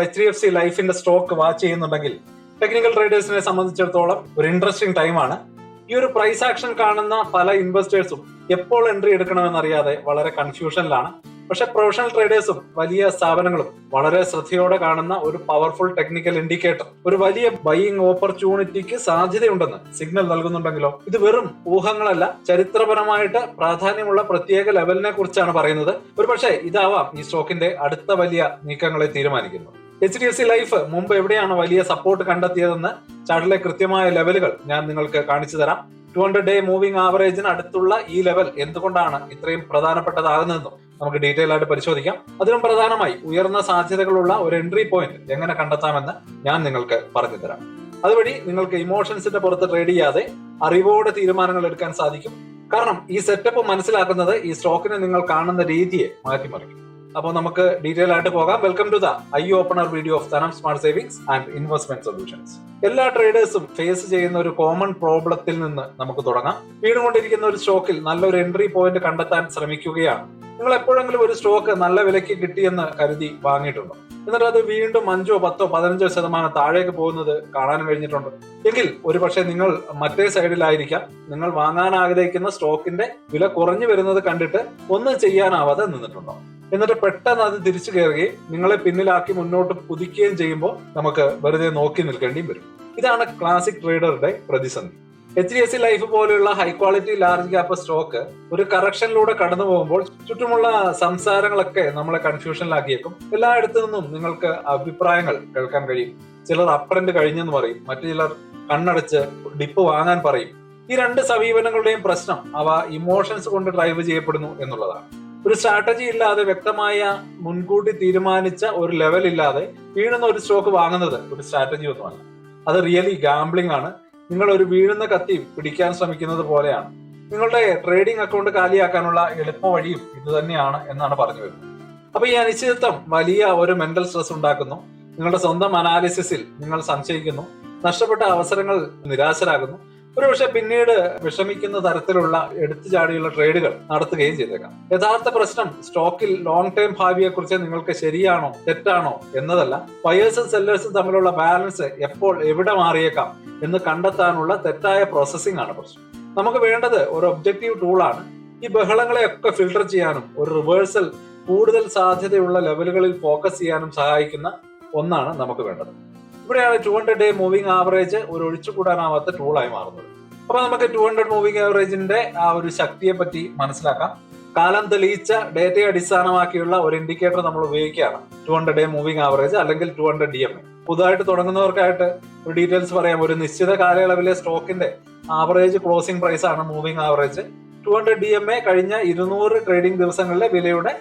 HDFC ലൈഫിന്റെ stock watch ചെയ്യുന്നുണ്ടെങ്കിൽ technical ട്രേഡേഴ്സിനെ സംബന്ധിച്ചിടത്തോളം ഒരു ഇൻട്രസ്റ്റിംഗ് ടൈമാണ്. ഈ ഒരു പ്രൈസ് ആക്ഷൻ കാണുന്ന പല ഇൻവെസ്റ്റേഴ്സും എപ്പോൾ എൻട്രി എടുക്കണമെന്നറിയാതെ വളരെ കൺഫ്യൂഷനിലാണ്. പക്ഷെ പ്രൊഫഷണൽ ട്രേഡേഴ്സും വലിയ സ്ഥാപനങ്ങളും വളരെ ശ്രദ്ധയോടെ കാണുന്ന ഒരു പവർഫുൾ ടെക്നിക്കൽ ഇൻഡിക്കേറ്റർ ഒരു വലിയ ബൈയിങ് ഓപ്പർച്യൂണിറ്റിക്ക് സാധ്യതയുണ്ടെന്ന് സിഗ്നൽ നൽകുന്നുണ്ടെങ്കിലോ ഇത് വെറും ഊഹങ്ങളല്ല, ചരിത്രപരമായിട്ട് പ്രാധാന്യമുള്ള പ്രത്യേക ലെവലിനെ കുറിച്ചാണ് പറയുന്നത്. ഒരുപക്ഷെ ഇതാവാം ഈ സ്റ്റോക്കിന്റെ അടുത്ത വലിയ നീക്കങ്ങളെ തീരുമാനിക്കുന്നത്. HDFC ലൈഫ് മുമ്പ് എവിടെയാണ് വലിയ സപ്പോർട്ട് കണ്ടെത്തിയതെന്ന് ചാർട്ടിലെ കൃത്യമായ ലെവലുകൾ ഞാൻ നിങ്ങൾക്ക് കാണിച്ചു തരാം. 200-day മൂവിംഗ് ആവറേജിന് അടുത്തുള്ള ഈ ലെവൽ എന്തുകൊണ്ടാണ് ഇത്രയും പ്രധാനപ്പെട്ടതാകുന്നതെന്നും നമുക്ക് ഡീറ്റെയിൽ ആയിട്ട് പരിശോധിക്കാം. അതിലും പ്രധാനമായി ഉയർന്ന സാധ്യതകളുള്ള ഒരു എൻട്രി പോയിന്റ് എങ്ങനെ കണ്ടെത്താമെന്ന് ഞാൻ നിങ്ങൾക്ക് പറഞ്ഞു തരാം. അതുവഴി നിങ്ങൾക്ക് ഇമോഷൻസിന്റെ പുറത്ത് ട്രേഡ് ചെയ്യാതെ അറിവോടെ തീരുമാനങ്ങൾ എടുക്കാൻ സാധിക്കും. കാരണം ഈ സെറ്റപ്പ് മനസ്സിലാക്കുന്നത് ഈ സ്റ്റോക്കിനെ നിങ്ങൾ കാണുന്ന രീതിയെ മാറ്റിമറിക്കും. അപ്പോൾ നമുക്ക് ഡീറ്റെയിൽ ആയിട്ട് പോകാം. Welcome to the eye opener video of Dhanam smart savings and investment solutions. എല്ലാ ട്രേഡേഴ്സും ഫേസ് ചെയ്യുന്ന ഒരു കോമൺ പ്രോബ്ലത്തിൽ നിന്ന് നമുക്ക് തുടങ്ങാം. വീണുകൊണ്ടിരിക്കുന്ന ഒരു സ്റ്റോക്കിൽ നല്ലൊരു എൻട്രി പോയിന്റ് കണ്ടെത്താൻ ശ്രമിക്കുകയാണ്. നിങ്ങൾ എപ്പോഴെങ്കിലും ഒരു സ്റ്റോക്ക് നല്ല വിലയ്ക്ക് കിട്ടിയെന്ന് കരുതി വാങ്ങിയിട്ടുണ്ടോ? എന്നിട്ട് അത് വീണ്ടും 5, 10, 15% താഴേക്ക് പോകുന്നത് കാണാൻ കഴിഞ്ഞിട്ടുണ്ട് എങ്കിൽ ഒരുപക്ഷെ നിങ്ങൾ മറ്റേ സൈഡിലായിരിക്കാം. നിങ്ങൾ വാങ്ങാൻ ആഗ്രഹിക്കുന്ന സ്റ്റോക്കിന്റെ വില കുറഞ്ഞു വരുന്നത് കണ്ടിട്ട് ഒന്നും ചെയ്യാനാവാതെ നിന്നിട്ടുണ്ടോ? എന്നിട്ട് പെട്ടെന്ന് അത് തിരിച്ചു കയറുകയും നിങ്ങളെ പിന്നിലാക്കി മുന്നോട്ട് കുതിക്കുകയും ചെയ്യുമ്പോൾ നമുക്ക് വെറുതെ നോക്കി നിൽക്കേണ്ടിയും വരും. ഇതാണ് ക്ലാസിക് ട്രേഡറുടെ പ്രതിസന്ധി. HDFC ലൈഫ് പോലെയുള്ള high quality large cap stock ഒരു കറക്ഷനിലൂടെ കടന്നു പോകുമ്പോൾ ചുറ്റുമുള്ള സംസാരങ്ങളൊക്കെ നമ്മളെ കൺഫ്യൂഷനിലാക്കിയേക്കും. എല്ലായിടത്തു നിന്നും നിങ്ങൾക്ക് അഭിപ്രായങ്ങൾ കേൾക്കാൻ കഴിയും. ചിലർ അപ് ട്രെൻഡ് കഴിഞ്ഞെന്ന് പറയും, മറ്റു ചിലർ കണ്ണടച്ച് ഡിപ്പ് വാങ്ങാൻ പറയും. ഈ രണ്ട് സമീപനങ്ങളുടെയും പ്രശ്നം അവ ഇമോഷൻസ് കൊണ്ട് ഡ്രൈവ് ചെയ്യപ്പെടുന്നു എന്നുള്ളതാണ്. ഒരു സ്ട്രാറ്റജി ഇല്ലാതെ വ്യക്തമായ മുൻകൂട്ടി തീരുമാനിച്ച ഒരു ലെവൽ ഇല്ലാതെ വീഴുന്ന ഒരു സ്റ്റോക്ക് വാങ്ങുന്നത് ഒരു സ്ട്രാറ്റജി ഒന്നുമല്ല. അത് റിയലി ഗാംബ്ലിംഗ് ആണ്. നിങ്ങൾ ഒരു വീഴുന്ന കത്തി പിടിക്കാൻ ശ്രമിക്കുന്നത് പോലെയാണ്. നിങ്ങളുടെ ട്രേഡിംഗ് അക്കൗണ്ട് കാലിയാക്കാനുള്ള എളുപ്പ വഴിയും ഇത് തന്നെയാണ് എന്നാണ് പറഞ്ഞു വരുന്നത്. അപ്പൊ ഈ അനിശ്ചിതത്വം വലിയ ഒരു മെന്റൽ സ്ട്രെസ് ഉണ്ടാക്കുന്നു. നിങ്ങളുടെ സ്വന്തം അനാലിസിസിൽ നിങ്ങൾ സംശയിക്കുന്നു, നഷ്ടപ്പെട്ട അവസരങ്ങൾ നിരാശരാകുന്നു, ഒരുപക്ഷെ പിന്നീട് വിഷമിക്കുന്ന തരത്തിലുള്ള എടുത്തുചാടിയുള്ള ട്രേഡുകൾ നടത്തുകയും ചെയ്തേക്കാം. യഥാർത്ഥ പ്രശ്നം സ്റ്റോക്കിൽ ലോങ് ടേം ഭാവിയെ കുറിച്ച് നിങ്ങൾക്ക് ശരിയാണോ തെറ്റാണോ എന്നതല്ല, ബയേഴ്സും സെല്ലേഴ്സും തമ്മിലുള്ള ബാലൻസ് എപ്പോൾ എവിടെ മാറിയേക്കാം എന്ന് കണ്ടെത്താനുള്ള തെറ്റായ പ്രോസസ്സിംഗ് ആണ് പ്രശ്നം. നമുക്ക് വേണ്ടത് ഒരു ഒബ്ജക്റ്റീവ് ടൂളാണ്. ഈ ബഹളങ്ങളെയൊക്കെ ഫിൽട്ടർ ചെയ്യാനും ഒരു റിവേഴ്സൽ കൂടുതൽ സാധ്യതയുള്ള ലെവലുകളിൽ ഫോക്കസ് ചെയ്യാനും സഹായിക്കുന്ന ഒന്നാണ് നമുക്ക് വേണ്ടത്. ഇവിടെയാണ് 200-day മൂവിംഗ് ആവറേജ് ഒരു ഒഴിച്ചുകൂടാനാവാത്ത ടൂളായി മാറുന്നത്. അപ്പൊ നമുക്ക് 200 മൂവിംഗ് ആവറേജിന്റെ ആ ഒരു ശക്തിയെ പറ്റി മനസ്സിലാക്കാം. കാലം തെളിയിച്ച ഡേറ്റയെ അടിസ്ഥാനമാക്കിയുള്ള ഒരു ഇൻഡിക്കേറ്റർ നമ്മൾ ഉപയോഗിക്കുകയാണ് 200-day മൂവിംഗ് ആവറേജ് അല്ലെങ്കിൽ 200 DMA. പുതുതായിട്ട് തുടങ്ങുന്നവർക്കായിട്ട് ഒരു ഡീറ്റെയിൽസ് പറയാം. ഒരു നിശ്ചിത കാലയളവിലെ സ്റ്റോക്കിന്റെ ആവറേജ് ക്ലോസിംഗ് പ്രൈസ് ആണ് മൂവിംഗ് ആവറേജ്. 200 DMA കഴിഞ്ഞ 200 ട്രേഡിംഗ് ദിവസങ്ങളിലെ വിലയുടെ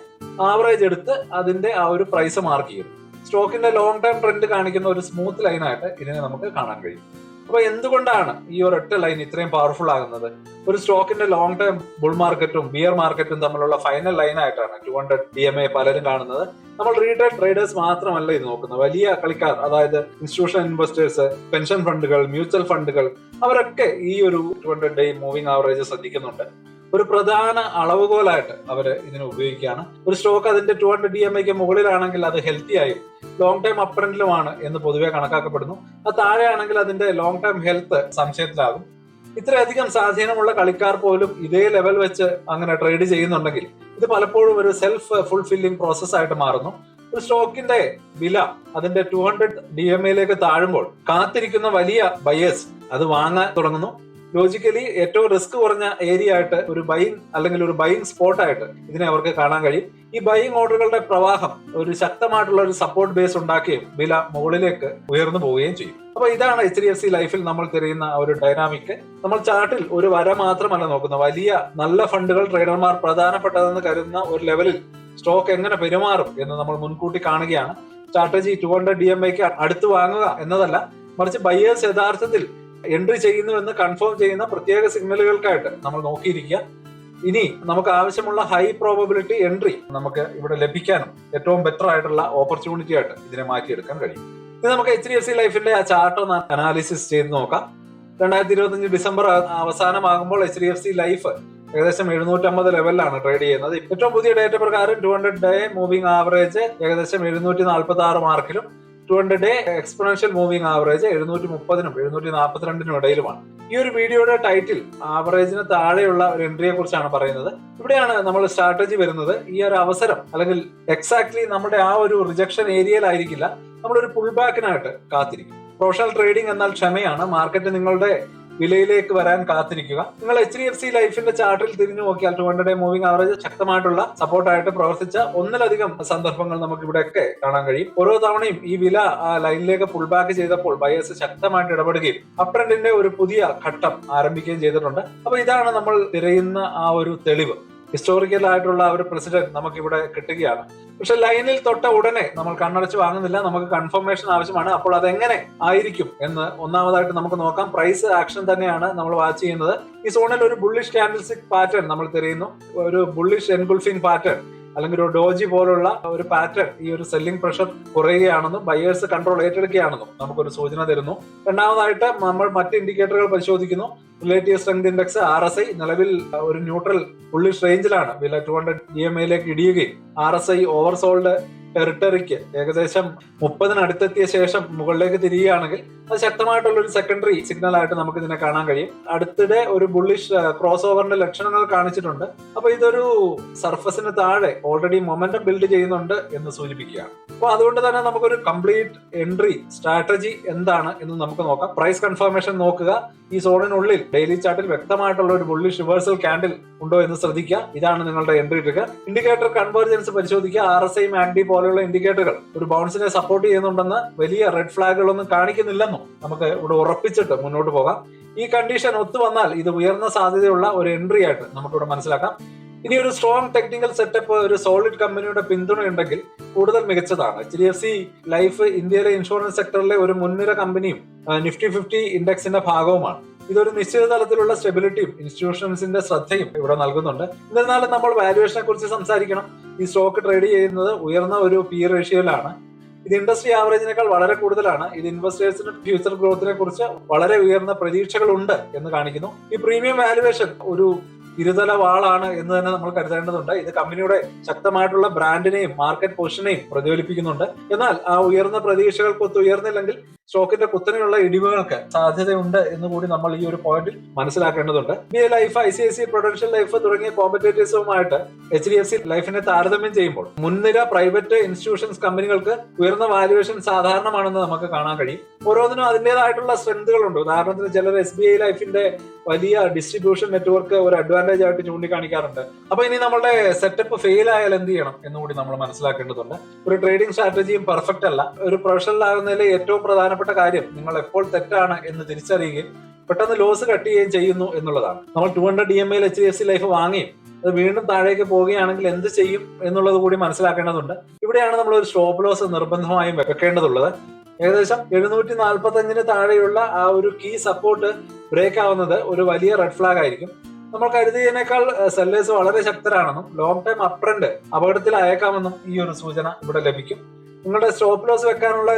ആവറേജ് എടുത്ത് അതിന്റെ ആ ഒരു പ്രൈസ് മാർക്ക് ചെയ്യും. സ്റ്റോക്കിന്റെ ലോങ് ടേം ട്രെൻഡ് കാണിക്കുന്ന ഒരു സ്മൂത്ത് ലൈനായിട്ട് ഇതിനെ നമുക്ക് കാണാൻ കഴിയും. അപ്പൊ എന്തുകൊണ്ടാണ് ഈ ഒരൊറ്റ ലൈൻ ഇത്രയും പവർഫുൾ ആകുന്നത്? ഒരു സ്റ്റോക്കിന്റെ ലോങ് ടേം ബുൾ മാർക്കറ്റും ബിയർ മാർക്കറ്റും തമ്മിലുള്ള ഫൈനൽ ലൈനായിട്ടാണ് 200 DMA പലരും കാണുന്നത്. നമ്മൾ റീറ്റെയിൽ ട്രേഡേഴ്സ് മാത്രമല്ല ഇത് നോക്കുന്നത്. വലിയ കളിക്കാർ, അതായത് ഇൻസ്റ്റിറ്റ്യൂഷണൽ ഇൻവെസ്റ്റേഴ്സ്, പെൻഷൻ ഫണ്ടുകൾ, മ്യൂച്വൽ ഫണ്ടുകൾ, അവരൊക്കെ ഈ ഒരു 200-day മൂവിംഗ് ആവറേജ് ശ്രദ്ധിക്കുന്നുണ്ട്. ഒരു പ്രധാന അളവുകോലായിട്ട് അവര് ഇതിനെ ഉപയോഗിക്കുകയാണ്. ഒരു സ്റ്റോക്ക് അതിന്റെ 200 DMAക്ക് മുകളിലാണെങ്കിൽ അത് ഹെൽത്തി ആയും ലോങ് ടൈം അപ് ട്രെൻഡിലുമാണ് എന്ന് പൊതുവെ കണക്കാക്കപ്പെടുന്നു. അത് താഴെയാണെങ്കിൽ അതിന്റെ ലോങ് ടൈം ഹെൽത്ത് സംശയത്തിലാകും. ഇത്രയധികം സ്വാധീനമുള്ള കളിക്കാർ പോലും ഇതേ ലെവൽ വെച്ച് അങ്ങനെ ട്രേഡ് ചെയ്യുന്നുണ്ടെങ്കിൽ ഇത് പലപ്പോഴും ഒരു സെൽഫ് ഫുൾഫില്ലിംഗ് പ്രോസസ് ആയിട്ട് മാറുന്നു. ഒരു സ്റ്റോക്കിന്റെ വില അതിന്റെ 200 DMAയിലേക്ക് താഴുമ്പോൾ കാത്തിരിക്കുന്ന വലിയ ബയേഴ്സ് അത് വാങ്ങാൻ തുടങ്ങുന്നു. ലോജിക്കലി ഏറ്റവും റിസ്ക് കുറഞ്ഞ ഏരിയ ആയിട്ട് ഒരു ബൈയിങ് അല്ലെങ്കിൽ ഒരു ബൈയിങ് സ്പോട്ട് ആയിട്ട് ഇതിനെ അവർക്ക് കാണാൻ കഴിയും. ഈ ബൈയിങ് ഓർഡറുകളുടെ പ്രവാഹം ഒരു ശക്തമായിട്ടുള്ള ഒരു സപ്പോർട്ട് ബേസ് ഉണ്ടാക്കുകയും വില മുകളിലേക്ക് ഉയർന്നു പോവുകയും ചെയ്യും. അപ്പൊ ഇതാണ് HDFC ലൈഫിൽ നമ്മൾ തിരയുന്ന ഒരു ഡൈനാമിക്. നമ്മൾ ചാർട്ടിൽ ഒരു വര മാത്രമല്ല നോക്കുന്നത്, വലിയ നല്ല ഫണ്ടുകൾ ട്രേഡർമാർ പ്രധാനപ്പെട്ടതെന്ന് കരുതുന്ന ഒരു ലെവലിൽ സ്റ്റോക്ക് എങ്ങനെ പെരുമാറും എന്ന് നമ്മൾ മുൻകൂട്ടി കാണുകയാണ്. സ്ട്രാറ്റജി 200 DMAക്ക് അടുത്ത് വാങ്ങുക എന്നതല്ല, മറിച്ച് ബയേഴ്സ് യഥാർത്ഥത്തിൽ എൻട്രി ചെയ്യുന്നുവെന്ന് കൺഫേം ചെയ്യുന്ന പ്രത്യേക സിഗ്നലുകൾക്കായിട്ട് നമ്മൾ നോക്കിയിരിക്കുക. ഇനി നമുക്ക് ആവശ്യമുള്ള ഹൈ പ്രോബബിലിറ്റി എൻട്രി നമുക്ക് ഇവിടെ ലഭിക്കാനും ഏറ്റവും ബെറ്റർ ആയിട്ടുള്ള ഓപ്പർച്യൂണിറ്റി ആയിട്ട് ഇതിനെ മാറ്റിയെടുക്കാൻ കഴിയും. ഇത് നമുക്ക് HDFC ലൈഫിന്റെ ആ ചാർട്ട് ഒന്ന് അനാലിസിസ് ചെയ്ത് നോക്കാം. 2025 ഡിസംബർ അവസാനമാകുമ്പോൾ HDFC ലൈഫ് ഏകദേശം 750 ലെവലിലാണ് ട്രേഡ് ചെയ്യുന്നത്. ഏറ്റവും പുതിയ ഡേറ്റ പ്രകാരം 200-day മൂവിംഗ് ആവറേജ് ഏകദേശം 746 മാർക്കിലും 200 ഡേ എക്സ്പൊണൻഷ്യൽ മൂവിംഗ് ആവറേജ് 730നും 742നും ഇടയിലുമാണ്. ഈ ഒരു വീഡിയോയുടെ ടൈറ്റിൽ ആവറേജിന് താഴെയുള്ള ഒരു എൻട്രിയെ കുറിച്ചാണ് പറയുന്നത്. ഇവിടെയാണ് നമ്മൾ സ്ട്രാറ്റജി വരുന്നത്. ഈ ഒരു അവസരം അല്ലെങ്കിൽ എക്സാക്ട്ലി നമ്മുടെ ആ ഒരു റിജക്ഷൻ ഏരിയയിലായിരിക്കില്ല, നമ്മളൊരു പുൾ ബാക്കിനായിട്ട് കാത്തിരിക്കും. പ്രൊഫഷണൽ ട്രേഡിംഗ് എന്നാൽ ക്ഷമയാണ്. മാർക്കറ്റ് നിങ്ങളുടെ വിലയിലേക്ക് വരാൻ കാത്തിരിക്കുക. നിങ്ങൾ HDFC ലൈഫിന്റെ ചാർട്ടിൽ തിരിഞ്ഞു നോക്കിയാൽ 200 ഡേ മൂവിംഗ് ആവറേജ് ശക്തമായിട്ടുള്ള സപ്പോർട്ടായിട്ട് പ്രവർത്തിച്ച ഒന്നിലധികം സന്ദർഭങ്ങൾ നമുക്ക് ഇവിടെയൊക്കെ കാണാൻ കഴിയും. ഓരോ തവണയും ഈ വില ആ ലൈനിലേക്ക് പുൾ ബാക്ക് ചെയ്തപ്പോൾ ബയേഴ്സ് ശക്തമായിട്ട് ഇടപെടുകയും അപ് ട്രെൻഡിന്റെ ഒരു പുതിയ ഘട്ടം ആരംഭിക്കുകയും ചെയ്തിട്ടുണ്ട്. അപ്പൊ ഇതാണ് നമ്മൾ തിരയുന്ന ആ ഒരു തെളിവ്. ഹിസ്റ്റോറിക്കൽ ആയിട്ടുള്ള ഒരു പ്രസിഡന്റ് നമുക്ക് ഇവിടെ കിട്ടുകയാണ്. പക്ഷെ ലൈനിൽ തൊട്ട ഉടനെ നമ്മൾ കണ്ണടച്ച് വാങ്ങുന്നില്ല, നമുക്ക് കൺഫർമേഷൻ ആവശ്യമാണ്. അപ്പോൾ അതെങ്ങനെ ആയിരിക്കും എന്ന് ഒന്നാമതായിട്ട് നമുക്ക് നോക്കാം. പ്രൈസ് ആക്ഷൻ തന്നെയാണ് നമ്മൾ വാച്ച് ചെയ്യുന്നത്. ഈ സോണിൽ ഒരു ബുള്ളിഷ് ക്യാൻഡിൽസ്റ്റിക് പാറ്റേൺ നമ്മൾ തിരയുന്നു, ഒരു ബുള്ളിഷ് എൻഗുൾഫിംഗ് പാറ്റേൺ അല്ലെങ്കിൽ ഒരു ഡോജി പോലുള്ള ഒരു പാറ്റേൺ ഈ ഒരു സെല്ലിംഗ് പ്രഷർ കുറയുകയാണെന്നും ബയേഴ്സ് കൺട്രോൾ ഏറ്റെടുക്കുകയാണെന്നും നമുക്കൊരു സൂചന തരുന്നു. രണ്ടാമതായിട്ട് നമ്മൾ മറ്റ് ഇൻഡിക്കേറ്ററുകൾ പരിശോധിക്കുന്നു. റിലേറ്റീവ് സ്ട്രെങ്ത് ഇൻഡെക്സ് RSI നിലവിൽ ഒരു ന്യൂട്രൽ ബുള്ളിഷ് റേഞ്ചിലാണ്. വില 200 DMAയിലേക്ക് ഇടിയുകയും RSI ഓവർസോൾഡ് ടെറിട്ടറിക്ക് ഏകദേശം 30 അടുത്തെത്തിയ ശേഷം മുകളിലേക്ക് തിരിയുകയാണെങ്കിൽ അത് ശക്തമായിട്ടുള്ള ഒരു സെക്കൻഡറി സിഗ്നൽ ആയിട്ട് നമുക്ക് ഇതിനെ കാണാൻ കഴിയും. അടുത്തിടെ ഒരു ബുള്ളിഷ് ക്രോസ് ഓവറിന്റെ ലക്ഷണങ്ങൾ കാണിച്ചിട്ടുണ്ട്. അപ്പൊ ഇതൊരു സർഫസിന് താഴെ ഓൾറെഡി മൊമെന്റം ബിൽഡ് ചെയ്യുന്നുണ്ട് എന്ന് സൂചിപ്പിക്കുകയാണ്. അപ്പൊ അതുകൊണ്ട് തന്നെ നമുക്കൊരു കംപ്ലീറ്റ് എൻട്രി സ്ട്രാറ്റജി എന്താണ് എന്ന് നമുക്ക് നോക്കാം. പ്രൈസ് കൺഫർമേഷൻ നോക്കുക. ഈ സോണിനുള്ളിൽ ഡെയിലി ചാർട്ടിൽ വ്യക്തമായിട്ടുള്ള ഒരു ബുള്ളിഷ് റിവേഴ്സൽ ക്യാൻഡിൽ ഉണ്ടോ എന്ന് ശ്രദ്ധിക്കുക. ഇതാണ് നിങ്ങളുടെ എൻട്രി ട്രിഗർ. ഇൻഡിക്കേറ്റർ കൺവേർജൻസ് പരിശോധിക്കുക. RSI MACD പോലെയുള്ള ഇൻഡിക്കേറ്ററുകൾ ഒരു ബൗൺസിനെ സപ്പോർട്ട് ചെയ്യുന്നുണ്ടെന്ന് വലിയ റെഡ് ഫ്ലാഗുകളൊന്നും കാണിക്കുന്നില്ലെന്നും നമുക്ക് ഇവിടെ ഉറപ്പിച്ചിട്ട് മുന്നോട്ട് പോകാം. ഈ കണ്ടീഷൻ ഒത്തു വന്നാൽ ഇത് ഉയർന്ന സാധ്യതയുള്ള ഒരു എൻട്രി ആയിട്ട് നമുക്കിവിടെ മനസ്സിലാക്കാം. ഇനി ഒരു സ്ട്രോങ് ടെക്നിക്കൽ സെറ്റപ്പ്, ഒരു സോളിഡ് കമ്പനിയുടെ പിന്തുണ ഉണ്ടെങ്കിൽ കൂടുതൽ മികച്ചതാണ്. HDFC ലൈഫ് ഇന്ത്യയിലെ ഇൻഷുറൻസ് സെക്ടറിലെ ഒരു മുൻനിര കമ്പനിയും Nifty 50 ഇൻഡെക്സിന്റെ ഭാഗവുമാണ്. ഇതൊരു നിശ്ചിത തലത്തിലുള്ള സ്റ്റെബിലിറ്റിയും ഇൻസ്റ്റിറ്റ്യൂഷൻസിന്റെ ശ്രദ്ധയും ഇവിടെ നൽകുന്നുണ്ട്. എന്നിരുന്നാലും നമ്മൾ വാല്യുവേഷനെ കുറിച്ച് സംസാരിക്കണം. ഈ സ്റ്റോക്ക് ട്രേഡ് ചെയ്യുന്നത് ഉയർന്ന ഒരു PE റേഷ്യോയിലാണ്. ഇത് ഇൻഡസ്ട്രി ആവറേജിനേക്കാൾ വളരെ കൂടുതലാണ്. ഇത് ഇൻവെസ്റ്റേഴ്സിന് ഫ്യൂച്ചർ ഗ്രോത്തിനെ കുറിച്ച് വളരെ ഉയർന്ന പ്രതീക്ഷകളുണ്ട് എന്ന് കാണിക്കുന്നു. ഈ പ്രീമിയം വാല്യുവേഷൻ ഒരു ഇരുതല വാളാണ് എന്ന് തന്നെ നമ്മൾ കരുതേണ്ടതുണ്ട്. ഇത് കമ്പനിയുടെ ശക്തമായിട്ടുള്ള ബ്രാൻഡിനെയും മാർക്കറ്റ് പൊസിഷനെയും പ്രതിഫലിപ്പിക്കുന്നുണ്ട്. എന്നാൽ ആ ഉയർന്ന പ്രതീക്ഷകൾക്കൊത്ത് ഉയർന്നില്ലെങ്കിൽ സ്റ്റോക്കിന്റെ കുത്തനെയുള്ള ഇടിവുകൾക്ക് സാധ്യതയുണ്ട് എന്ന് കൂടി നമ്മൾ ഈ ഒരു പോയിന്റിൽ മനസ്സിലാക്കേണ്ടതുണ്ട്. BA life, ICICI Prudential life തുടങ്ങിയ കോമ്പറ്റേറ്റീവ്സുമായിട്ട് HDFC ലൈഫിനെ താരതമ്യം ചെയ്യുമ്പോൾ മുൻനിര പ്രൈവറ്റ് ഇൻസ്റ്റിറ്റ്യൂഷൻസ് കമ്പനികൾക്ക് ഉയർന്ന വാല്യുവേഷൻ സാധാരണമാണെന്ന് നമുക്ക് കാണാൻ കഴിയും. ഓരോന്നിനും അതിൻ്റെതായിട്ടുള്ള സ്ട്രെങ്തുകളുണ്ട്. ഉദാഹരണത്തിന് ചിലർ SBI ലൈഫിന്റെ വലിയ ഡിസ്ട്രിബ്യൂഷൻ നെറ്റ്വർക്ക് ഒരു അഡ്വാൻറ്റേജ് ആയിട്ട് ചൂണ്ടിക്കാണിക്കാറുണ്ട്. അപ്പൊ ഇനി നമ്മളുടെ സെറ്റപ്പ് ഫെയിൽ ആയാൽ എന്ത് ചെയ്യണം എന്നുകൂടി നമ്മൾ മനസ്സിലാക്കേണ്ടതുണ്ട്. ഒരു ട്രേഡിംഗ് സ്ട്രാറ്റജിയും പെർഫെക്റ്റ് അല്ല. ഒരു പ്രൊഫഷണൽ ആകുന്നതിലെ ഏറ്റവും പ്രധാനപ്പെട്ട കാര്യം നിങ്ങൾ എപ്പോൾ തെറ്റാണ് എന്ന് തിരിച്ചറിയുകയും പെട്ടെന്ന് ലോസ് കട്ട് ചെയ്യുകയും ചെയ്യുന്നു എന്നുള്ളതാണ്. നമ്മൾ 200 DMAയിൽ HDFC ലൈഫ് വാങ്ങിയും അത് വീണ്ടും താഴേക്ക് പോവുകയാണെങ്കിൽ എന്ത് ചെയ്യും എന്നുള്ളത് കൂടി മനസ്സിലാക്കേണ്ടതുണ്ട്. ഇവിടെയാണ് നമ്മൾ ഒരു സ്റ്റോപ്പ് ലോസ് നിർബന്ധമായും വെക്കേണ്ടതുള്ളത്. ഏകദേശം 745 താഴെയുള്ള ആ ഒരു കീ സപ്പോർട്ട് ബ്രേക്ക് ആവുന്നത് ഒരു വലിയ റെഡ് ഫ്ലാഗ് ആയിരിക്കും. നമ്മൾ കരുതിയതിനേക്കാൾ സെല്ലേഴ്സ് വളരെ ശക്തരാണെന്നും ലോങ് ടൈം അപ് ട്രെൻഡ് അപകടത്തിലായേക്കാമെന്നും ഈ ഒരു സൂചന ഇവിടെ ലഭിക്കും. നിങ്ങളുടെ സ്റ്റോപ്പ് ലോസ് വെക്കാനുള്ള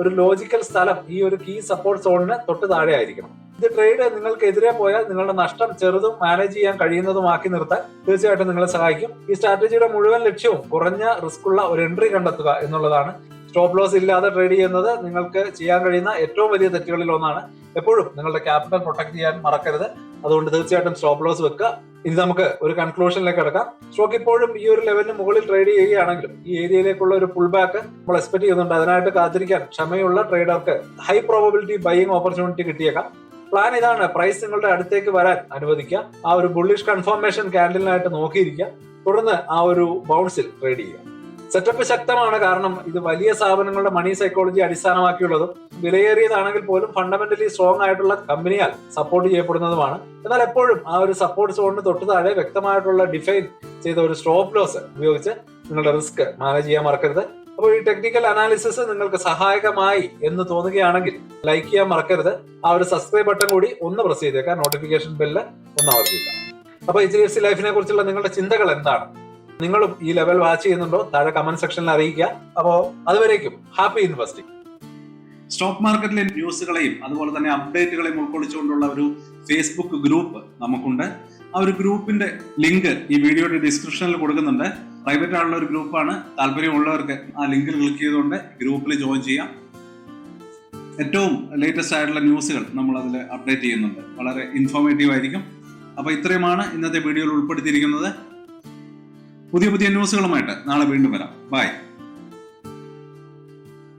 ഒരു ലോജിക്കൽ സ്ഥലം ഈ ഒരു കീ സപ്പോർട്ട് സോണിന് തൊട്ട് താഴെ ആയിരിക്കണം. ഇത് ട്രേഡ് നിങ്ങൾക്കെതിരെ പോയാൽ നിങ്ങളുടെ നഷ്ടം ചെറുതും മാനേജ് ചെയ്യാൻ കഴിയുന്നതുമാക്കി നിർത്താൻ തീർച്ചയായിട്ടും നിങ്ങളെ സഹായിക്കും. ഈ സ്ട്രാറ്റജിയുടെ മുഴുവൻ ലക്ഷ്യവും കുറഞ്ഞ റിസ്ക് ഉള്ള ഒരു എൻട്രി കണ്ടെത്തുക എന്നുള്ളതാണ്. സ്റ്റോപ്പ് ലോസ് ഇല്ലാതെ ട്രേഡ് ചെയ്യുന്നത് നിങ്ങൾക്ക് ചെയ്യാൻ കഴിയുന്ന ഏറ്റവും വലിയ തെറ്റുകളിൽ ഒന്നാണ്. എപ്പോഴും നിങ്ങളുടെ ക്യാപിറ്റൽ പ്രൊട്ടക്ട് ചെയ്യാൻ മറക്കരുത്. അതുകൊണ്ട് തീർച്ചയായിട്ടും സ്റ്റോപ്പ് ലോസ് വെക്കുക. ഇനി നമുക്ക് ഒരു കൺക്ലൂഷനിലേക്ക് കിടക്കാം. സ്റ്റോക്ക് ഇപ്പോഴും ഈ ഒരു ലെവലിന് മുകളിൽ ട്രേഡ് ചെയ്യുകയാണെങ്കിലും ഈ ഏരിയയിലേക്കുള്ള ഒരു പുൾ ബാക്ക് നമ്മൾ എക്സ്പെക്ട് ചെയ്യുന്നുണ്ട്. അതിനായിട്ട് കാത്തിരിക്കാൻ ക്ഷമയുള്ള ട്രേഡർക്ക് ഹൈ പ്രോബബിലിറ്റി ബൈയിങ് ഓപ്പർച്യൂണിറ്റി കിട്ടിയേക്കാം. പ്ലാൻ ഇതാണ്: പ്രൈസ് നിങ്ങളുടെ അടുത്തേക്ക് വരാൻ അനുവദിക്കുക, ആ ഒരു ബുള്ളിഷ് കൺഫർമേഷൻ ക്യാൻഡിലിനായിട്ട് നോക്കിയിരിക്കുക, തുടർന്ന് ആ ഒരു ബൗൺസിൽ ട്രേഡ് ചെയ്യുക. സെറ്റപ്പ് ശക്തമാണ്, കാരണം ഇത് വലിയ സ്ഥാപനങ്ങളുടെ മണി സൈക്കോളജി അടിസ്ഥാനമാക്കിയുള്ളതും വിലയേറിയതാണെങ്കിൽ പോലും ഫണ്ടമെന്റലി സ്ട്രോങ് ആയിട്ടുള്ള കമ്പനിയാൽ സപ്പോർട്ട് ചെയ്യപ്പെടുന്നതുമാണ്. എന്നാൽ എപ്പോഴും ആ ഒരു സപ്പോർട്ട് സോണിന് തൊട്ട് താഴെ വ്യക്തമായിട്ടുള്ള ഡിഫൈൻ ചെയ്ത ഒരു സ്റ്റോപ്പ് ലോസ് ഉപയോഗിച്ച് നിങ്ങളുടെ റിസ്ക് മാനേജ് ചെയ്യാൻ മറക്കരുത്. അപ്പോൾ ഈ ടെക്നിക്കൽ അനാലിസിസ് നിങ്ങൾക്ക് സഹായകമായി എന്ന് തോന്നുകയാണെങ്കിൽ ലൈക്ക് ചെയ്യാൻ മറക്കരുത്. ആ ഒരു സബ്സ്ക്രൈബ് ബട്ടൺ കൂടി ഒന്ന് പ്രസ് ചെയ്തേക്കാം, നോട്ടിഫിക്കേഷൻ ബെല്ല് ഒന്ന് അമർത്തിക്കാം. അപ്പോൾ HDFC ലൈഫിനെ കുറിച്ചുള്ള നിങ്ങളുടെ ചിന്തകൾ എന്താണ്? നിങ്ങളും ഈ ലെവൽ വാച്ച് ചെയ്യുന്നുണ്ടോ? താഴെ കമന്റ് സെക്ഷനിൽ അറിയിക്കുക. അപ്പോൾ അതുവരേക്കും ഹാപ്പി ഇൻവെസ്റ്റിംഗ്. സ്റ്റോക്ക് മാർക്കറ്റിലെ ന്യൂസുകളെയും അതുപോലെ തന്നെ അപ്ഡേറ്റുകളെയും ഉൾക്കൊള്ളിച്ചുകൊണ്ടുള്ള ഒരു ഫേസ്ബുക്ക് ഗ്രൂപ്പ് നമുക്കുണ്ട്. ആ ഒരു ഗ്രൂപ്പിന്റെ ലിങ്ക് ഈ വീഡിയോയുടെ ഡിസ്ക്രിപ്ഷനിൽ കൊടുക്കുന്നുണ്ട്. പ്രൈവറ്റ് ആയിട്ടുള്ള ഒരു ഗ്രൂപ്പാണ്. താല്പര്യമുള്ളവർക്ക് ആ ലിങ്കിൽ ക്ലിക്ക് ചെയ്തുകൊണ്ട് ഗ്രൂപ്പിൽ ജോയിൻ ചെയ്യാം. ഏറ്റവും ലേറ്റസ്റ്റ് ആയിട്ടുള്ള ന്യൂസുകൾ നമ്മൾ അതിൽ അപ്ഡേറ്റ് ചെയ്യുന്നുണ്ട്. വളരെ ഇൻഫോർമേറ്റീവ് ആയിരിക്കും. അപ്പൊ ഇത്രയുമാണ് ഇന്നത്തെ വീഡിയോയിൽ ഉൾപ്പെടുത്തിയിരിക്കുന്നത്. പുതിയ ന്യൂസുകളുമായിട്ട് നാളെ വീണ്ടും വരാം. ബൈ.